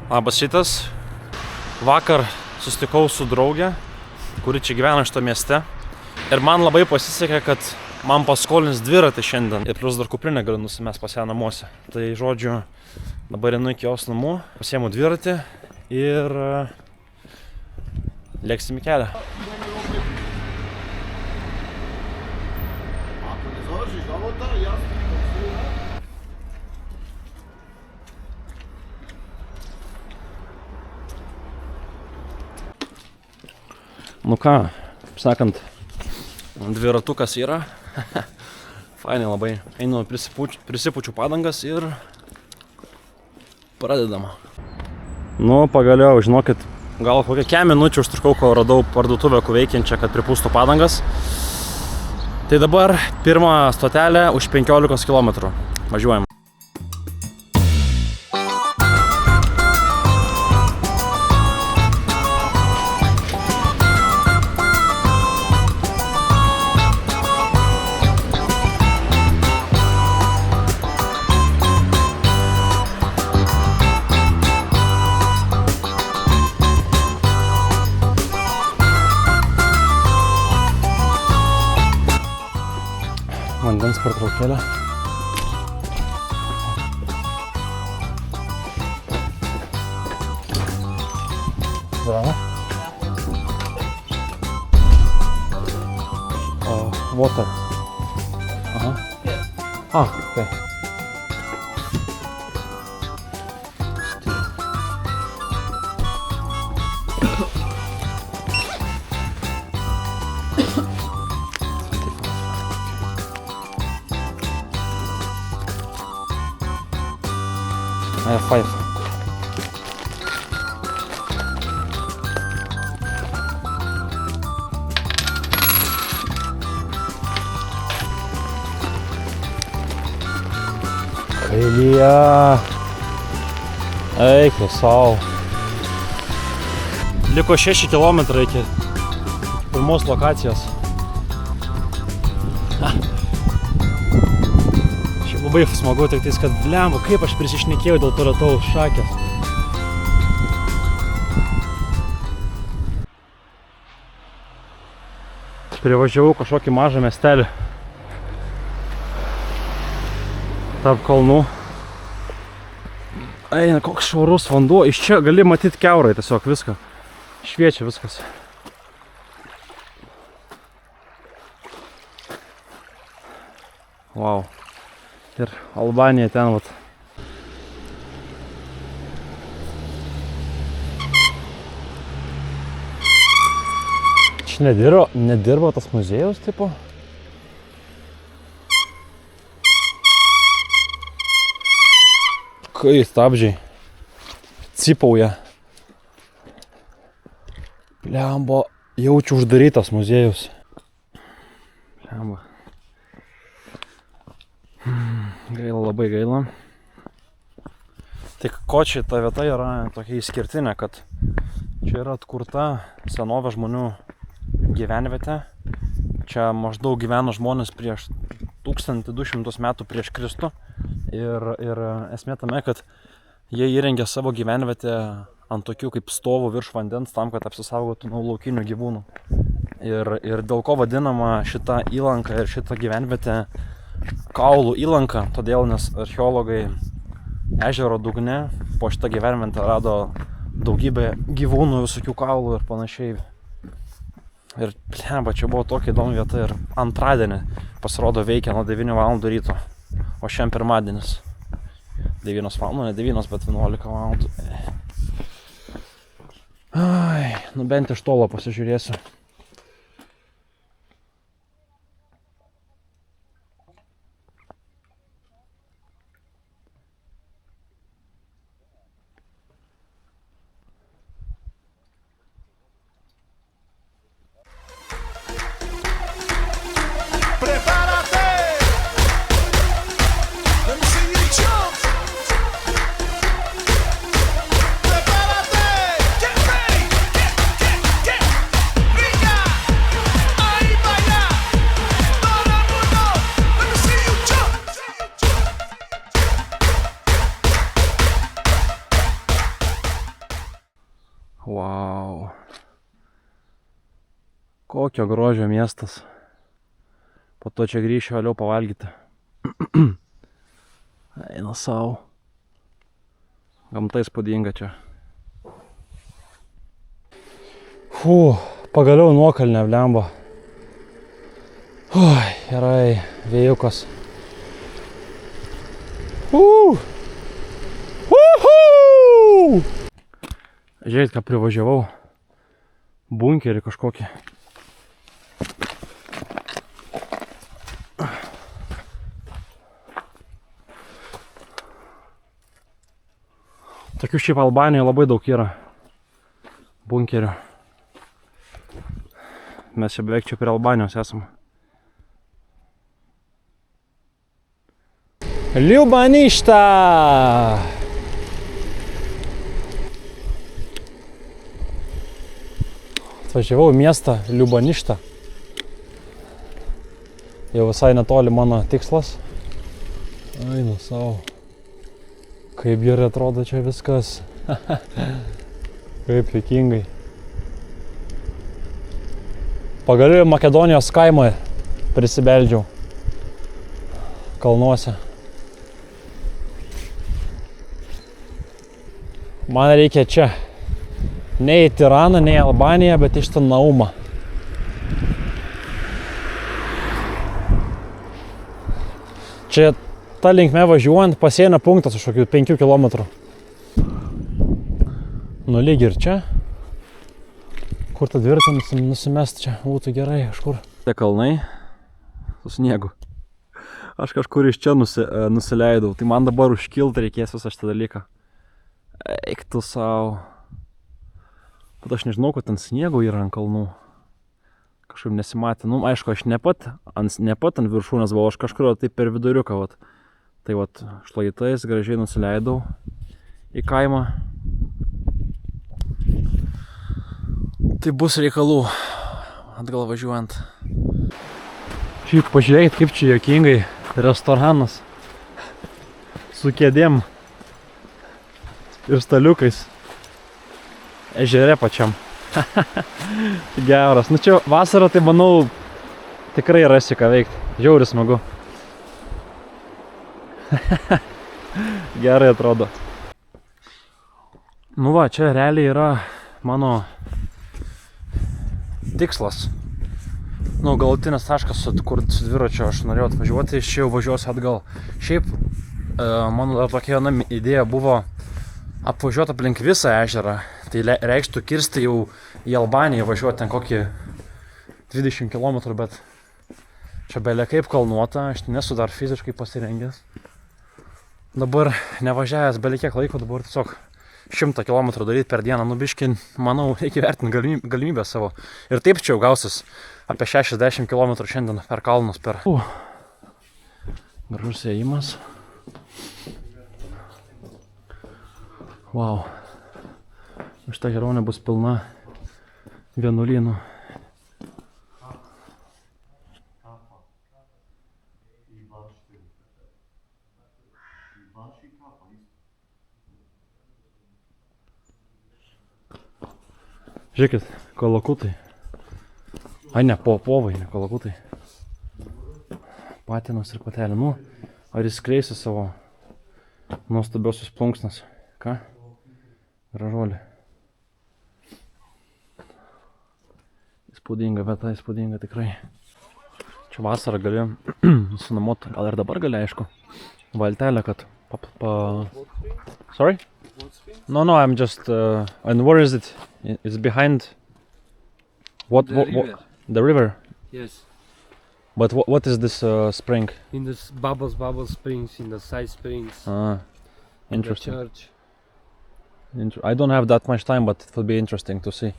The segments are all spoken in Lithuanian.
Labas rytas. Vakar susitikau su draugė, kuri čia gyvena šito mieste. Ir man labai pasisekė, kad man paskolins dviratį šiandien. Ir plus dar kuprinę galiu nusimest pas ją namuose. Tai žodžiu, dabar einu iki jos namų, pasiemu dviratį ir lėksim į kelią. Nu ką, sakant, dviratukas yra. Fainai labai. Einu prisipučiu padangas ir pradedama. Nu, pagaliau, žinokit, gal kokią minučių užtrukau, kol radau parduotuvę veikiančią, kad pripūstų padangas. Tai dabar pirmą stotelę už 15 km. Važiuojam. Vandens pertraukėlė. Bravo. Water. Aha. Okay. I have 5. Kailija. Eik, sau. Liko 6 km iki pirmos lokacijos. Labai smagu, tik tais, kad blemba, kaip aš prisišnekėjau dėl to lietaus šakės. Privažiavau kažkokį mažą miestelį tarp kalnų. Eina, koks švarus vanduo. Iš čia gali matyti kiaurai tiesiog viską. Šviečia viskas. Wow. Ir Albanija ten vat. Čia nedirbo tas muziejus tipo. Kai stabdžiai cipauja. Blemba, jaučiu uždarytas muziejus. Blemba. Gaila, labai gaila. Tik ko čia ta vieta yra tokia išskirtinė, kad čia yra atkurta senovės žmonių gyvenvietė. Čia maždaug gyveno žmonės prieš 1200 metų prieš Kristų. Ir esmė tame, kad jie įrengė savo gyvenvietę ant tokių kaip stovų virš vandens tam, kad apsisaugotų nuo laukinių gyvūnų. Ir dėl ko vadinama šita įlanka ir šita gyvenvietė kaulų įlanka, todėl nes archeologai ežero dugne po šitą gyvenvietę rado daugybę gyvūnų, visokių kaulų ir panašiai. Ir blemba, čia buvo tokia įdomi vieta ir antradienį pasirodo veikia nuo 9 val. Ryto, o šiandien pirmadienis. 9 val, ne 9, bet 11 val. Ai, nu bent iš tolo pasižiūrėsiu. Wow. Kokio grožio miestas. Po to čia grįšiu vėliau pavalgyti. Eina savo. Gamta įspūdinga čia. Pagaliau nuokalnė blemba. Gerai, vėjukas. Žiūrėkit, ką privažiavau. Bunkerį kažkokį. Tokių šiaip Albanijoje labai daug yra bunkerių. Mes čia beveik čia prie Albanijos esam. Ljubaništa! Atvažiavau į miestą Ljubaništą. Jau visai netoli mano tikslas. Einu savo. Kaip gerai atrodo čia viskas. Kaip juokingai. Pagaliau Makedonijos kaimą prisibeldžiau. Kalnuose. Man reikia čia. Ne į Tiraną, ne į Albaniją, bet iš ten Naumą. Čia ta linkme važiuojant pasienio punktas už kokių 5 kilometrų. Nu lyg ir čia. Kur tą dviratį nusimest čia būtų gerai kažkur. Tie kalnai su sniegu. Aš kažkur iš čia nusileidau. Tai man dabar užkilti reikės visą šitą dalyką. Eik tu savo. Bet aš nežinau, kad ten sniego yra ant kalnų. Kažkaip nesimatė. Nu, aišku, aš ne pat ant viršūnės buvau, aš kažkur taip per viduriuką. Vat. Tai vat, šlaitais gražiai nusileidau į kaimą. Tai bus reikalų atgal važiuojant. Šiaip pažiūrėkit, kaip čia juokingai restoranas su kėdėm ir staliukais ežere pačiam. Geras. Nu čia vasarą, tai manau, tikrai rasi ką veikti. Žiauriai smagu. Gerai atrodo. Nu va, čia realiai yra mano tikslas. Nu, galutinis taškas, kur su dviračiu aš norėjau atvažiuoti, iš čia jau važiuosiu atgal. Šiaip, mano dar tokia viena idėja buvo apvažiuoti aplink visą ežerą. Tai reikštų kirsti jau į Albaniją, važiuoti ten kokį 20 km, bet čia belia kaip kalnuota, aš nesu dar fiziškai pasirengęs. Dabar nevažiavęs belia kiek laiko, dabar tiesiog 100 km daryti per dieną, nu biškį, manau, reikia vertinti galimybę savo. Ir taip čia jau gausis apie 60 km šiandien per kalnus. Gražus ėjimas. Wow. Šita kelionė bus pilna vienuolynų. Žiūrėkit, kalakutai. Ai ne, povai, ne kalakutai. Patinas ir patelė. Nu, ar jis kreisi savo nuostabiosius plunksnas? Ką? Gražuolė. Įspūdinga vieta, įspūdinga tikrai. Čia vasarą gali nusinuomot, gal ir dabar gali, aišku, valtelę, kad Sorry? No, I'm just... and where is it? It's behind... What? The river? Yes. But what is this spring? In the Bubbles Springs, in the side springs. Ah, interesting. The church. I don't have that much time, but it will be interesting to see.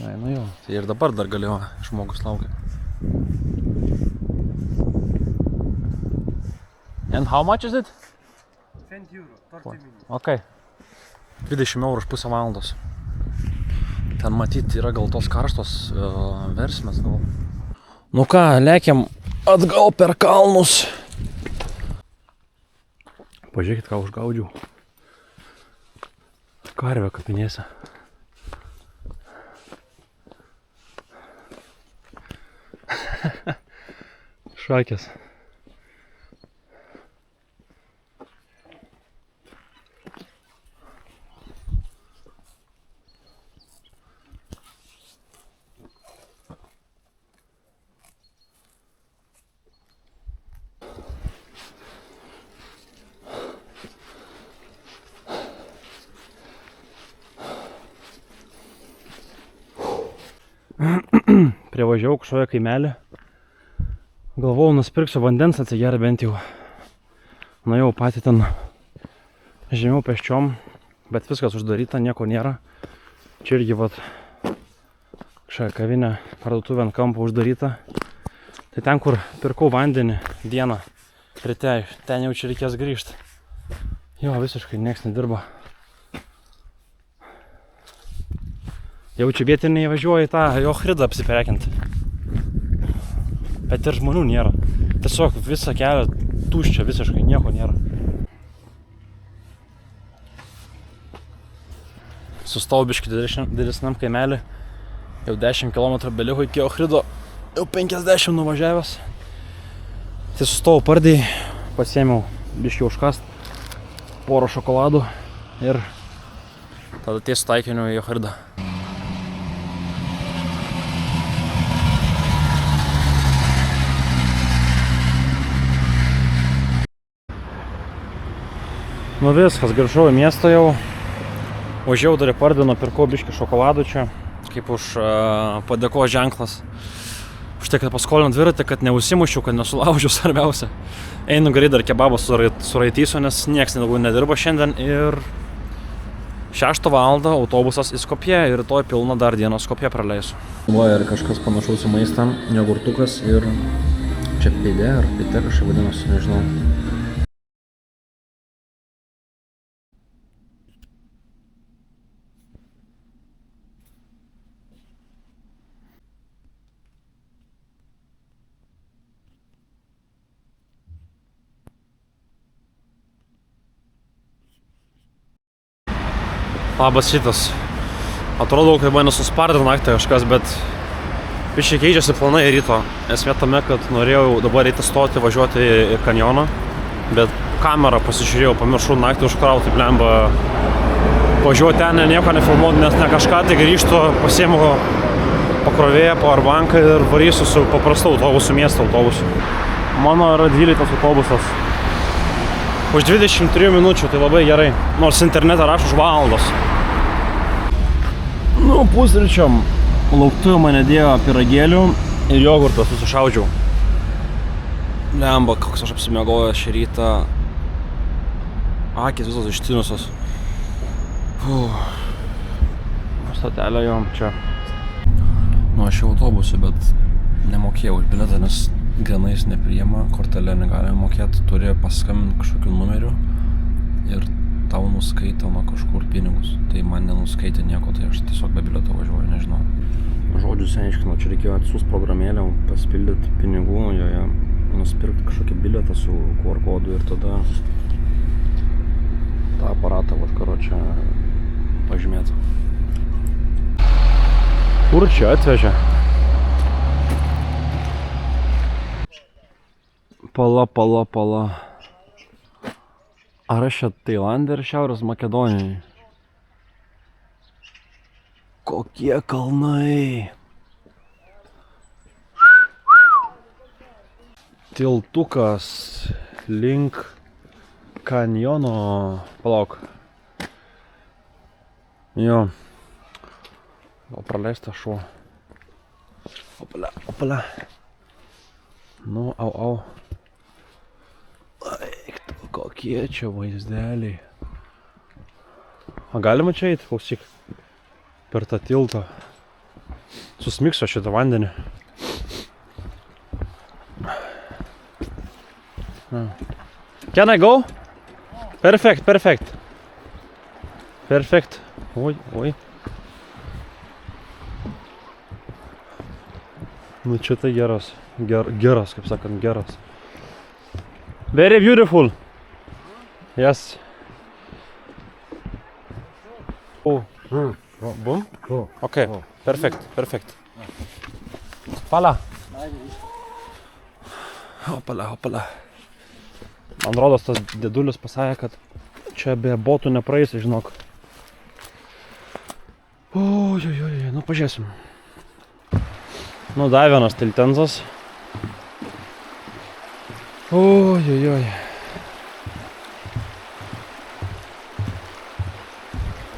Ai, nu jo, tai ir dabar dar galėjo, žmogus laukia. And how much is it? 20 euro, 30 minutes. Okay. 20 eurų už pusę valandos. Ten matyti yra gal tos karstos versmės gal. Nu ką, lekiam atgal per kalnus. Pažiūrėkit, ką užgaudžiau. Karvė kapinėse. Šakės. Privažiavau kažkoje kaimelį. Galvojau, nusipirksiu vandens atsigerti bent jau. Nuėjau patį ten žemiau pėsčiom, bet viskas uždaryta, nieko nėra. Čia irgi vat kažkokia kavinė, parduotuvė ant kampo uždaryta. Tai ten, kur pirkau vandenį dieną ryte, ten jau čia reikės grįžti. Jo, visiškai nieks nedirba. Jau čia vietiniai važiuoja į tą Ohridą apsiprekinti. Bet ir žmonių nėra. Tiesiog visą kelią tuščia, visiškai nieko nėra. Sustojau biškį didesniam kaimelį. Jau 10 km beliko iki Ohrido. Jau 50 nuvažiavęs. Tai sustojau pardėj, pasiėmiau biškį užkast, porą šokoladų ir tada tiesiu taikiniu į Ohridą. Nu viskas, grįžau į miestą jau. Važiavau dar į Pardino, pirkau biškį šokoladų čia, kaip už padėkos ženklas. Už tai, kad paskolinau dviratį, kad neužsimušiau, kad nesulaužiau, svarbiausia. Einu greit dar kebabą suraitysiu, nes nieks nedirba šiandien ir 6 valandą autobusas į Skopję ir rytoj pilną dar dieną Skopję praleisiu. Va ir kažkas panašaus į maistą, jogurtukas ir čia pėdė ar pėtė kažkaip vadinasi, nežinau. Labas šitas. Atrodo, kad mane suspardė naktį kažkas, bet biškai keičiasi planai ryto. Esmė tame, kad norėjau dabar eiti stoti, važiuoti į kanjoną, bet kamerą pasižiūrėjau, pamiršau naktį užkrauti, blemba. Važiuoju ten, nieko nefilmuoti, nes ne kažką, tai grįžtu, pasiėmu pakrovėją, powerbanką ir varysiu su paprastu autobusu, miesto autobusu. Mano yra 12 autobusas. Už 23 minučių, tai labai gerai, nors internete rašo už valandos. Nu, pusryčiam lauktuvių mane dėjo pyragėlių ir jogurto susišaudžiau. Lemba, koks aš apsimiegojęs šį rytą. Akis visos ištinusios. Stotelė jau čia. Nu, aš jau autobusu, bet nemokėjau už bilietą, nes granais nepriima, kortelė negalime mokėti, turi paskambinti kažkokiu numeriu ir tau nuskaito nuo kažkur pinigus. Tai man nenuskaitė nieko, tai aš tiesiog be bilieto važiuoju, nežinau. Žodžius aiškinau, čia reikėjo atsiųsti programėlę, pasipildyti pinigų, joje nusipirkti kažkokį bilietą su QR kodu ir tada tą aparatą, karočią, pažymėti. Kur čia atvežė? Pala. Ar aš čia Tailande ir Šiaurės Makedonijai? Kokie kalnai! Tiltukas link kanjono. Palauk. Jo. Gal praleista šuo. Opala. Nu, au. Eiktu, kokie čia vaizdeliai. O galima čia eiti, klausyk, per tą tiltą. Susmiksiu šitą vandenį. Can I go? Perfect. Oi. Nu čia tai geras, kaip sakant, geras. Very beautiful. Yes. Oh. Bum? Okay, perfekt. Pala. Hopala. Man rodos, tas dėdulis pasakė, kad čia be botų nepraeisi, žinok. Ojojoj, nu pažiūrėsim. Nu, dar vienas tiltenzas. Ojojoj.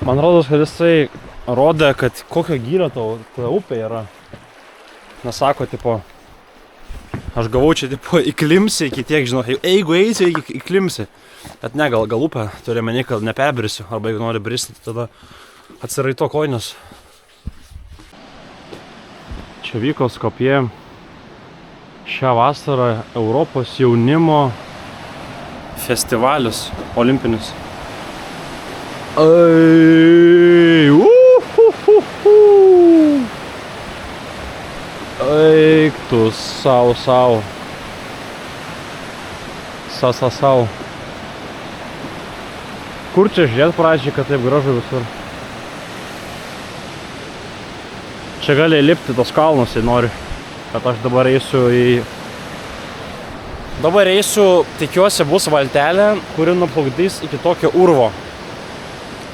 Man rodos, kad jisai rodė, kad kokio gylio ta upė yra. Nesako, tipo, aš gavau čia, tipo, įklimsi iki tiek, žinau, jeigu eisi, įklimsi. Bet ne, gal upę turi meni, kad neperbrisiu, arba jeigu nori bristi, tada atsiraito kojines. Čia vyko Skopje šią vasarą Europos jaunimo festivalis olimpinis. Eik tu sau. Sau. Kur čia žiūrėt pradžiai, kad taip gražu visur? Čia gali lipti tos kalnus, jei nori. Bet aš dabar eisiu tikiuosi, bus valtelė, kuri nuplukdys iki tokio urvo.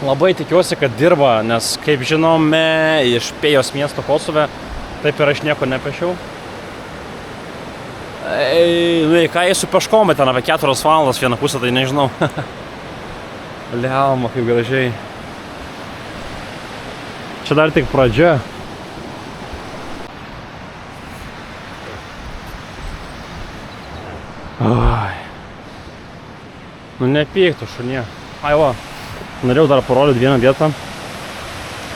Labai tikiuosi, kad dirba, nes, kaip žinome, iš Pėjos miesto Kosove, taip ir aš nieko nepešiau. Ką eisiu peškom, bet ten apie 4 valandas vieną pusę, tai nežinau. Liauma, kaip gražiai. Čia dar tik pradžia. Ai. Nu nepyktų šunie. Ai va, norėjau dar parodyti vieną vietą.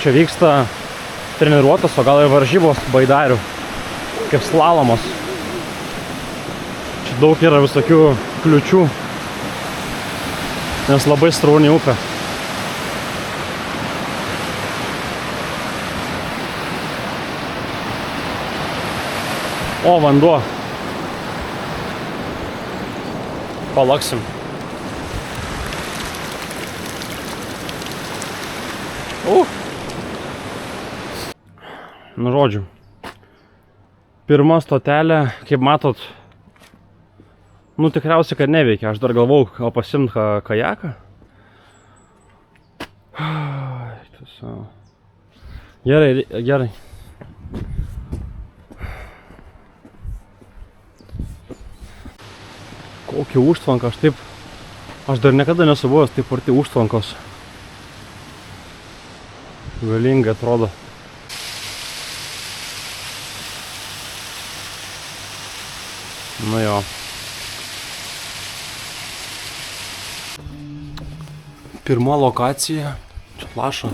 Čia vyksta treniruotas, o gal ir varžybos baidarių, kaip slalomos. Čia daug yra visokių kliučių, nes labai srauni upė. O, vanduo. Palaksim. Nu, žodžiu. Pirma stotelė, kaip matot, nu tikriausiai, kad neveikia. Aš dar galvau, gal pasiimt kajaką. Gerai. Kokį užtvanką, aš dar niekada nesu buvęs taip arti užtvankos. Galingai atrodo. Nu jo. Pirma lokacija. Čia laša.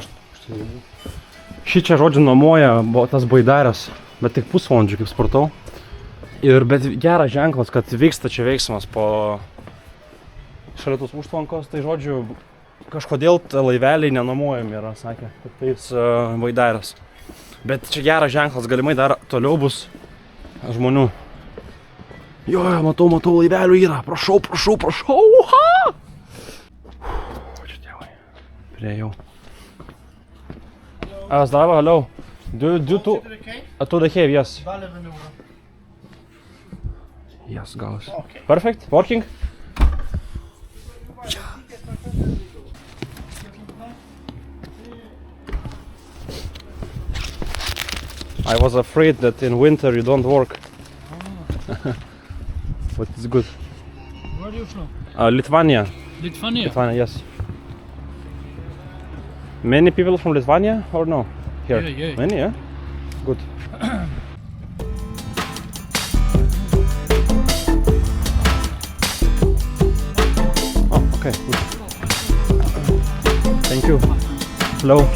Šį čia žodžiu nuomoja tas baidarės, bet tik pusvalandžių kaip sportau. Bet geras ženklas, kad vyksta čia veiksmas po šalia tos užtvankos, tai žodžiu, kažkodėl laiveliai nenuomojami yra, sakė, kad tais baidarės. Bet čia geras ženklas, galimai dar toliau bus žmonių. Jo, matau, laivelių yra, prašau. Uha! Čia tėvai, priejau. Zdravo, hello. To the cave, yes. Yes, goes. Okay. Perfect. Working. I was afraid that in winter you don't work. But it's good. Where are you from? Lithuania. Lithuania? Lithuania, yes. Many people from Lithuania or no? Here. Yeah. Many, yeah? Good. Okay, good. Thank you. Hello.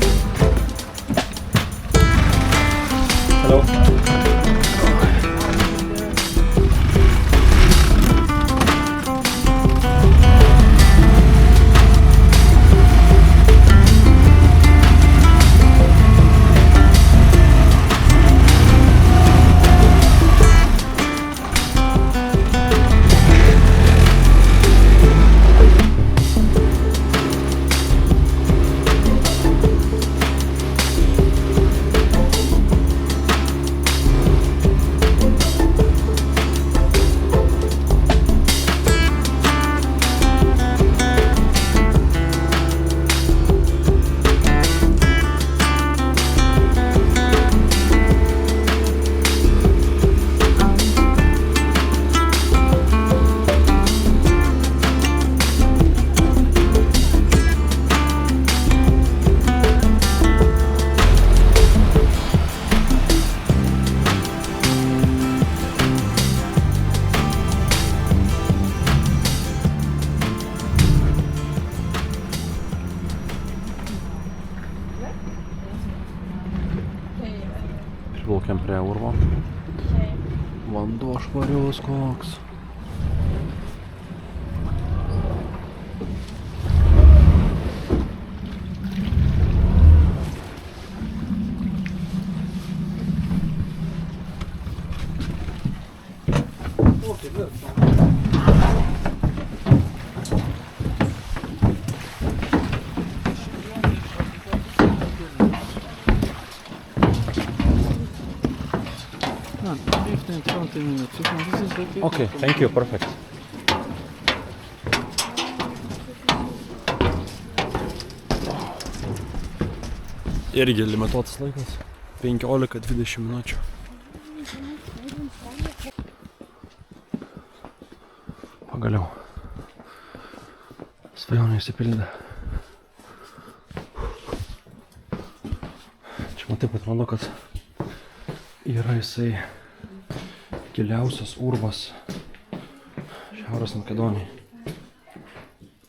prie urvo. Vanduo švarius koks. Okay, thank you, perfect. Irgi limituotas laikas. 15-20 minučių. Pagaliau. Svajonė išsipildė. Čia man taip atrodo, kad yra jisai giliausias urvas Šiaurės Makedonijai.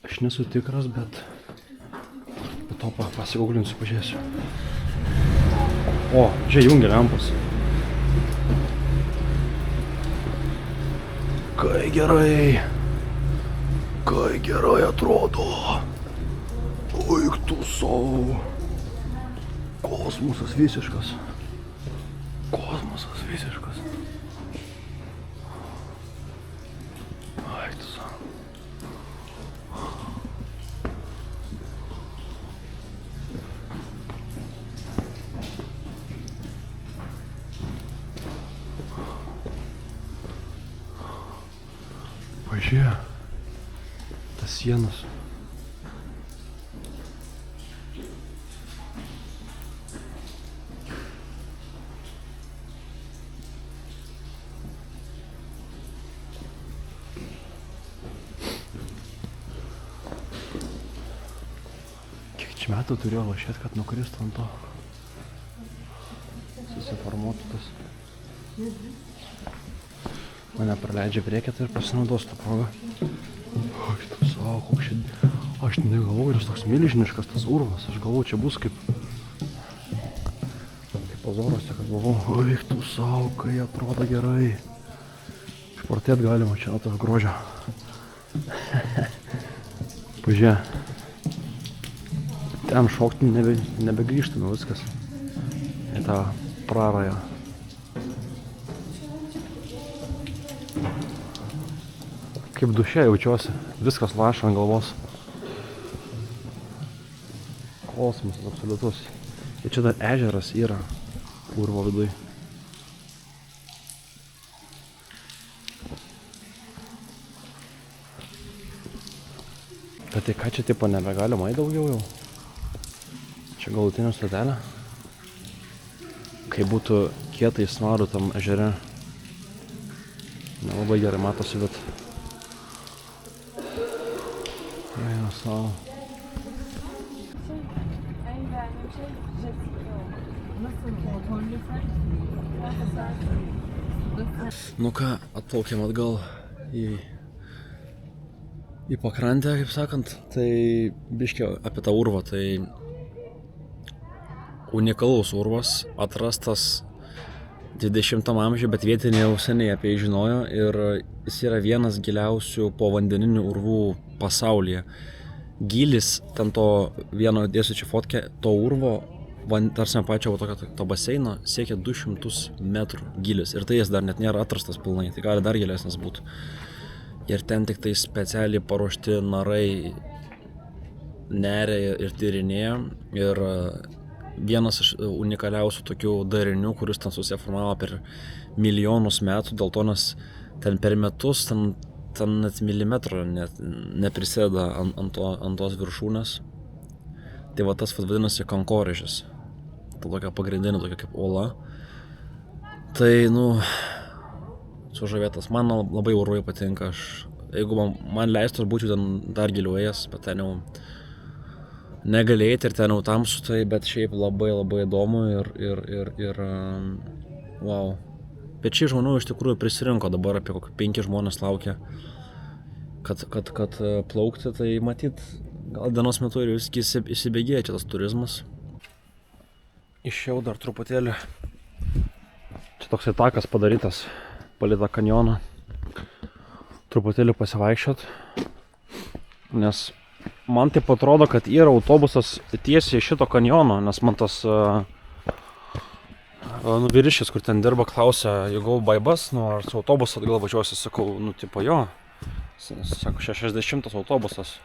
Aš nesu tikras, bet po to pasigūglinsiu, pažiūrėsiu. O, čia jungia lempas. Kai gerai atrodo. Oik tu sau. Kosmosas visiškas. Pažiūrėk, tas sienas. Kiek čia metų turėjo lašėt, kad nukristų ant to. Susiformuotų tas. Mane praleidžia priekėtą ir pasinaudos tą progą. Aš tu savo, koks šiandien. Aš negalvoju, ir toks milžiniškas tas urvas. Aš galvoju, čia bus kaip Azorose, kad buvau. Oik tu savo, kai atrodo gerai. Išprotėt galima čia nuo to grožio. Pažiūrėk. Ten šokti nebegrįžtame viskas. Į tą prarają. Kaip duše jaučiuosi, viskas laša ant galvos. Kosmosas absoliutus. Ir čia dar ežeras yra urvo viduj. Bet tai ką čia tipo nebegalima į daugiau jau? Čia galutinė stotelė. Kai būtų kietai svarų tam ežere. Nelabai gerai matosi, bet eina savo. Nu ką, atplaukėm atgal į pakrantę, kaip sakant. Tai biškį apie tą urvą. Tai unikalus urvas, atrastas 20 amžiuje, bet vietiniai jau seniai apie jį žinojo ir jis yra vienas giliausių povandeninių urvų pasaulyje. Gylis, ten to vieno dėsiu čia fotkę, to urvo, tarsi pačio to baseino, siekia 200 metrų gylis ir tai jis dar net nėra atrastas pilnai, tai gali dar gilesnis būti. Ir ten tik tai specialiai paruošti narai neria ir tyrinėja ir vienas iš unikaliausių tokių darinių, kuris ten susiformavo per milijonus metų, dėl to nes ten per metus ten net milimetro neprisėda ant tos viršūnės. Tai va tas vadinasi kankorėžis. Tai tokia pagrindinė, tokia kaip uola. Tai, sužavėtas. Man labai urvai patinka. Jeigu man leistų, būčiau ten dar giliau ėjęs, bet ten jau negalėjai ir ten jau tamsu, tai, bet šiaip labai įdomu ir wow. Bet šį žmonių iš tikrųjų prisirinko, dabar apie kokį 5 žmonės laukia, kad plaukti, tai matyt, gal dienos metu ir viskai įsibėgėja čia tas turizmas. Išėjau dar truputėlį Čia toksai takas padarytas palei tą kanjoną. Truputėlį pasivaikščiot. Nes man taip atrodo, kad yra autobusas tiesiai iš šito kanjono, nes man tas vyriškis, kur ten dirba, klausia, jeigu baibas, ar su autobusu atgal važiuosi, sakau, tipo jo. Sako, 60 autobusas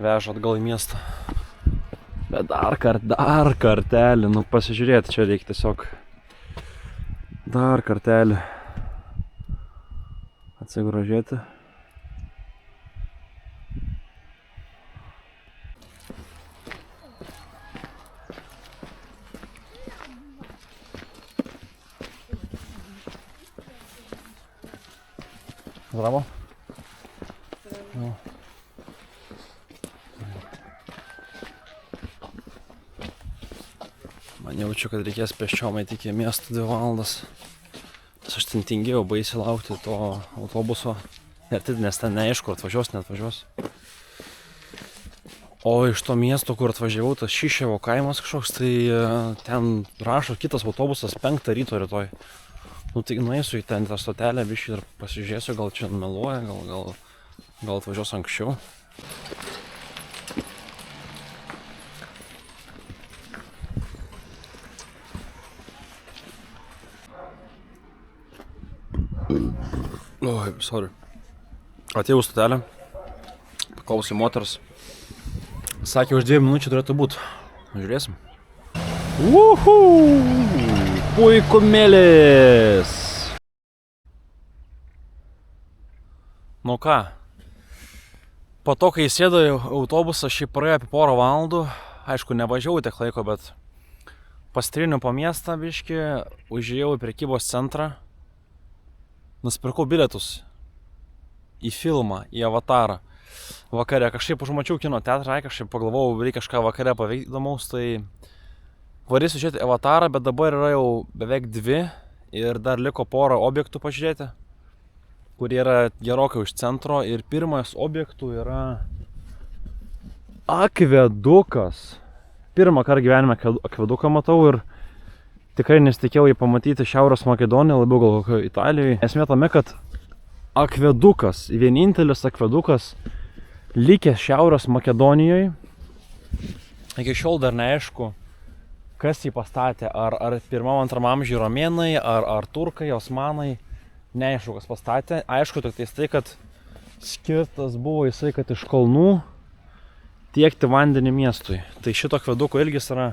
veža atgal į miestą. Bet dar kartelį, pasižiūrėti, čia reikia tiesiog dar kartelį atsigrožėti. Zdravo. No. Man jaučiu, kad reikės pėsčiom eiti iki miesto 2 valandas. Nes aš ten tingėjau baisiai laukti to autobuso. Nes ten neaišku, atvažiuos, neatvažiuos. O iš to miesto, kur atvažiavau, tas Šiševo kaimas kažkoks, tai ten rašo kitas autobusas 5 ryto rytoj. Tai nueisiu į ten tą stotelę, biškį ir pasižiūrėsiu, gal čia meluoja, gal atvažiuos anksčiau. Oi, sorry. Atėjau stotelę, paklausė moters. Sakė, už 2 minučių turėtų būt. Žiūrėsim. Uhu! Puikumėlis! Nu ką, po to, kai įsėdo į autobusą, šį praėjo apie porą valandų, aišku, nevažiavau tiek laiko, bet pastriniu po miestą biškį, užėjau į prekybos centrą, nusipirkau bilietus į filmą, į Avatarą. Vakare kažkaip užmačiau kino teatrą, kažkaip pagalvojau, reikia kažką vakare paveikti įdomaus, tai varysiu žiūrėti Avatarą, bet dabar yra jau beveik 2 ir dar liko porą objektų pažiūrėti, kurie yra gerokai už centro. Ir pirmas objektų yra akvedukas. Pirmą kartą gyvenime akveduką matau ir tikrai nesitikėjau jį pamatyti Šiaurės Makedonijoje, labiau gal kokio Italijoje. Esmė tame, kad akvedukas, vienintelis akvedukas likęs Šiaurės Makedonijoje. Iki šiol dar neaišku, kas jį pastatė, ar 1-2 amžiuje romėnai, ar turkai, osmanai, neaišku, kas pastatė. Aišku, tik tai, kad skirtas buvo jisai, kad iš kalnų tiekti vandenį miestui. Tai šito akveduko ilgis yra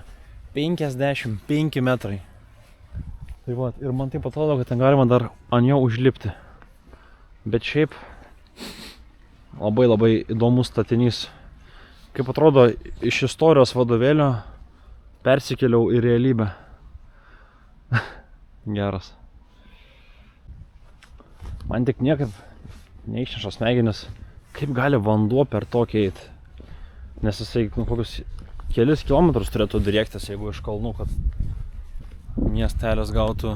55 metrai. Tai va, ir man taip atrodo, kad ten galima dar ant jo užlipti. Bet šiaip labai įdomus statinys. Kaip atrodo, iš istorijos vadovėlio persikėliau į realybę. Geras. Man tik niekaip neišneša smegenis, kaip gali vanduo per tokį eiti. Nes jisai kokius kelis kilometrus turėtų driektis, jeigu iš kalnų, kad miestelis gautų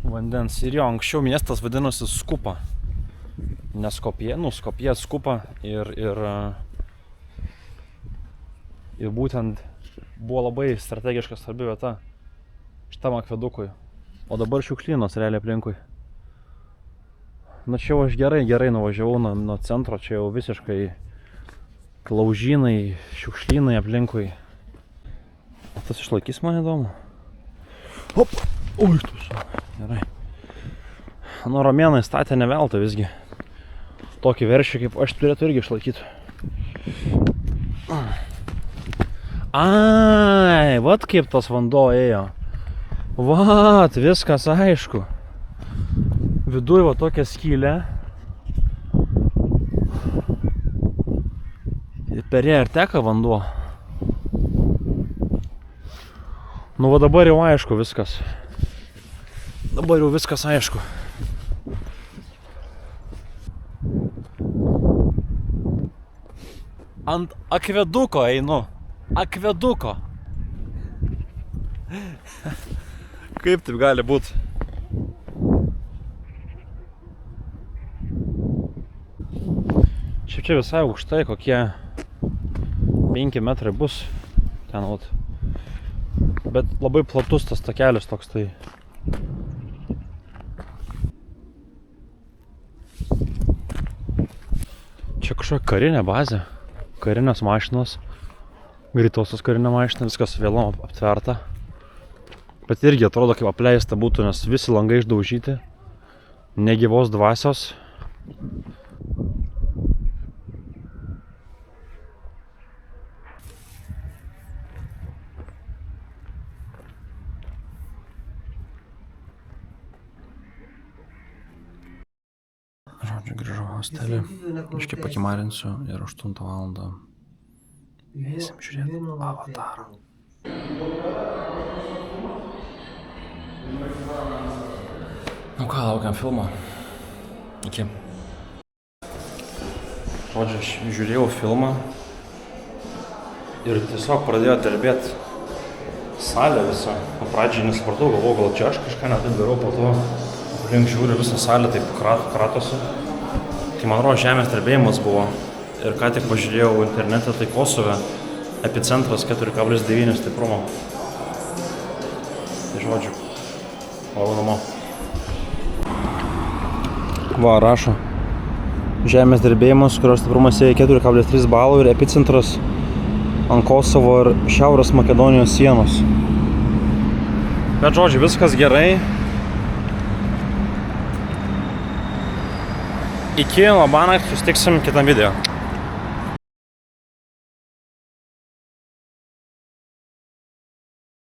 vandens. Ir jo, anksčiau miestas vadinosi Skupa. Ne Skopje, Skopje Skupa ir būtent buvo labai strategiška svarbi vieta šitam akvedukui. O dabar šiukšlynas realiai aplinkui. Na čia aš gerai nuvažiavau nuo centro, čia jau visiškai klaužynai, šiukšlynai aplinkui. O tas išlaikys man įdomu. Hop! Ui, gerai. Nu, romėnai statė ne veltui visgi. Tokį veršį kaip aš turėtų irgi išlaikyti. Ai, vat kaip tas vanduo ėjo. Vat, viskas aišku. Viduj va tokia skylė. Ir per ją ir teka vanduo. Nu va dabar jau aišku viskas. Dabar jau viskas aišku. Ant akveduko einu. Akveduko. Kaip taip gali būt? Šiaip čia visai aukštai, kokie 5 metrai bus ten vat. Bet labai platus tas takelis toks, tai Čia kažkokia karinė bazė. Karinės mašinos. Greitosios karinė mašina, viskas vėlom aptverta. Bet irgi atrodo kaip apleista būtų, nes visi langai išdaužyti. Negyvos dvasios. Žodžiu, grįžau hostelį. Iškiai pakimarinsiu ir 8 valandą eisim žiūrėti Avatarą. Nu ką, laukiam filmo. Iki. Žodžiu, aš žiūrėjau filmą ir tiesiog pradėjo drebėti salė visa. Pradžiai nesupratau, galvoju, gal čia aš kažką ne taip darau, po to aplink žiūriu, visą salę taip kratosi. Tai man atrodo, žemės drebėjimas buvo. Ir ką tik pažiūrėjau internete, tai Kosove epicentras 4,9 stiprumo. Tai žodžiu, varau namo. Va, rašo. Žemės drebėjimas, kurio stiprumas siekia 4,3 balų ir epicentras ant Kosovo ir Šiaurės Makedonijos sienos. Bet žodžiu, viskas gerai. Iki, labanakt, susitiksim kitam video.